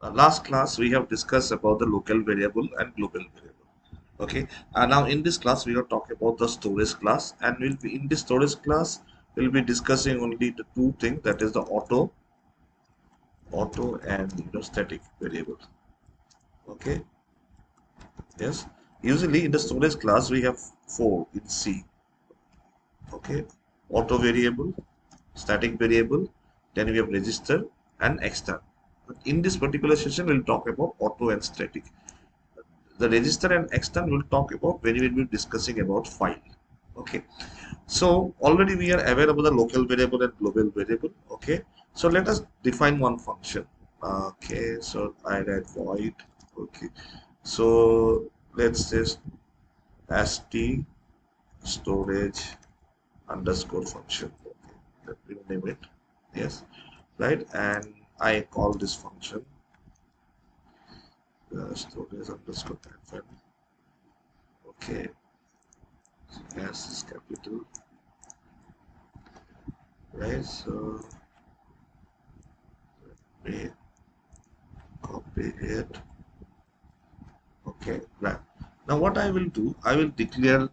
Last class we have discussed about the local variable and global variable. Okay, now in this class we are talking about the storage class, and we'll be in this storage class we'll be discussing only the two things, that is the auto and static variable. Okay, yes, usually in the storage class we have four in C. Okay, auto variable, static variable, then we have register and extern. But in this particular session we'll talk about auto and static. The register and extern we'll talk about when we will be discussing about file. Okay, so already we are aware about the local variable and global variable. Okay, so let us define one function. Okay, so I write void. Okay, so let's just st storage underscore function. Okay, let me name it. Yes, right, and I call this function storage underscore file. Okay, S is capital, right? So let me copy it. Okay, right. Now what I will do, I will declare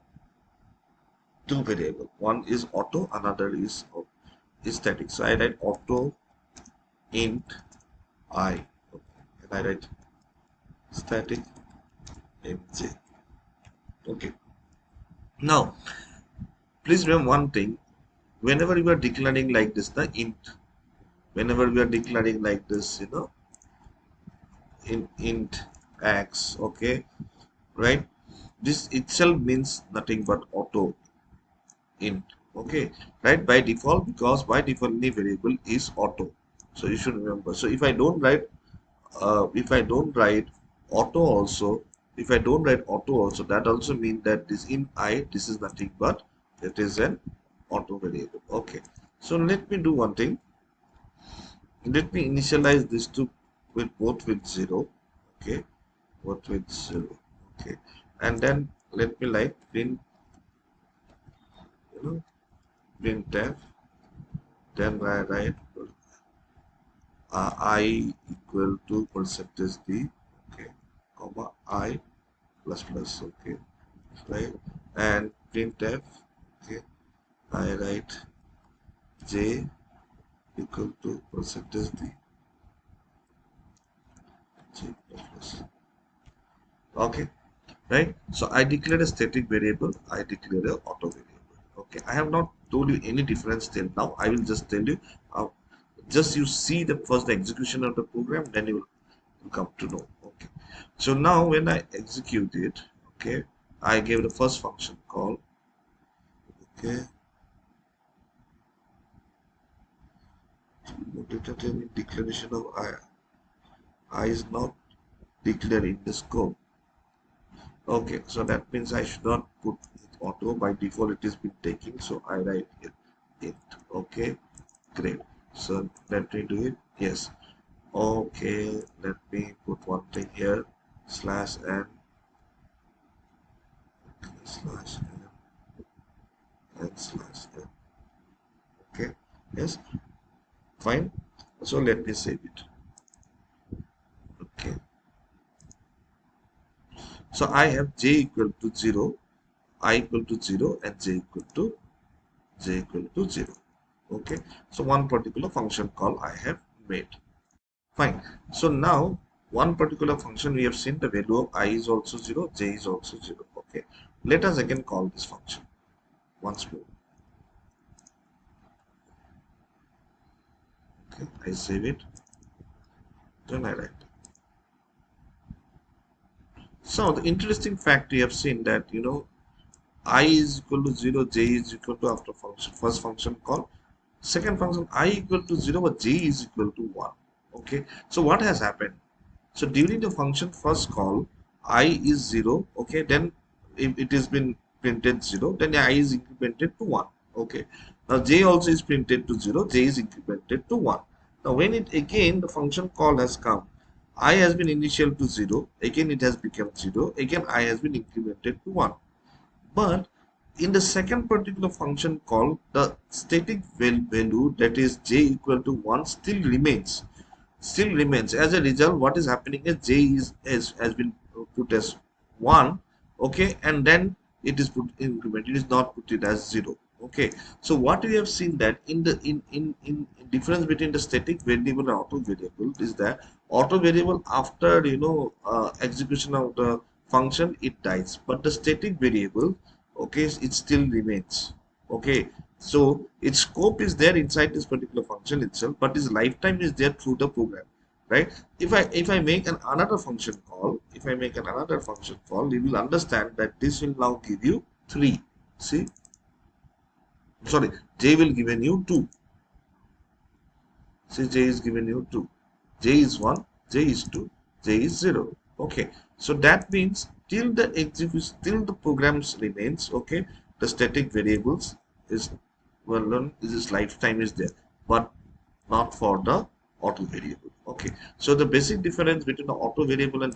two variables. One is auto, another is static. So I write auto int I, okay, and I write static int j. Okay. Now please remember one thing. Whenever you are declaring like this, the int, whenever we are declaring like this, int x, okay, right, this itself means nothing but auto int. Okay, right, by default, because by default any variable is auto, so you should remember. So if I don't write auto also, if I don't write auto also, that also means that this int I, this is nothing but it is an auto variable. Okay, so let me do one thing. Let me initialize this to with both with 0. Okay, both with 0. Okay, and then let me like print, printf, then I write I equal to percentage d, okay, comma I plus plus, okay, right, and printf, okay, I write j equal to percentage d, j plus plus. Okay, right, so I declared a static variable, I declared a auto variable. Okay, I have not told you any difference till now. I will just tell you, just you see the first execution of the program, then you will come to know. Okay, so now when I execute it, okay, I gave the first function call. Okay, declaration of I is not declared in the scope. Okay, so that means I should not put it auto. By default it is been taking, so I write it. Okay, great. So let me do it. Yes. Okay, let me put one thing here, slash n, slash n, and slash n. Okay, yes, fine. So let me save it. Okay, so I have j equal to 0, I equal to 0, and j equal to 0. Okay, so one particular function call I have made. Fine. So now one particular function we have seen, the value of I is also 0, j is also 0. Okay, let us again call this function once more. Okay, I save it, then I write. So the interesting fact we have seen that I is equal to 0, j is equal to, after function first function call, second function I equal to 0 but j is equal to 1. Okay, so what has happened? So during the function first call, I is 0. Okay, then if it has been printed 0, then I is incremented to 1. Okay, now j also is printed to 0, j is incremented to 1. Now when it again the function call has come, I has been initial to 0, again it has become 0, again I has been incremented to 1. But in the second particular function call, the static value, that is j equal to 1, still remains. still remains. As a result, what is happening is j is has been put as 1, okay, and then it is put increment, it is not put it as 0. Okay, so what we have seen that in the in difference between the static variable and auto variable is that auto variable, after execution of the function, it dies, but the static variable, okay, it still remains. Okay, so its scope is there inside this particular function itself, but its lifetime is there through the program, right? If I make another function call, if I make another function call, you will understand that this will now give you 3. See, sorry, j will given you 2. See, j is given you 2, j is 1, j is 2, j is 0. Okay, so that means till the execution, till the programs remains, okay, the static variables is, well known, this lifetime is there, but not for the auto variable. Okay, so the basic difference between the auto variable and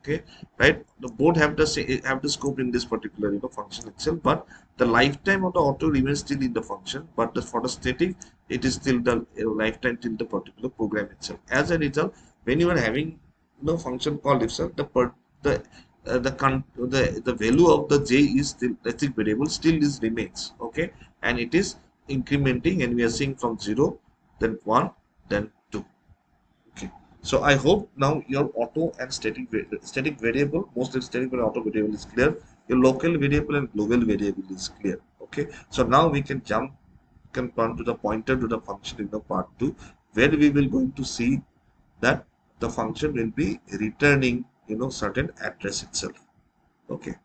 okay, right, the both have the have the scope in this particular function itself, but the lifetime of the auto remains still in the function, but for the static, it is still the lifetime till the particular program itself. As a result, when you are having function call itself, the value of the j is still static variable still is remains, okay, and it is incrementing, and we are seeing from 0, then 1, then 2. Okay, so I hope now your auto and static variable, mostly static and auto variable is clear. Your local variable and global variable is clear. Okay, so now we can come to the pointer to the function in the part 2, where we will going to see that the function will be returning certain address itself. Okay.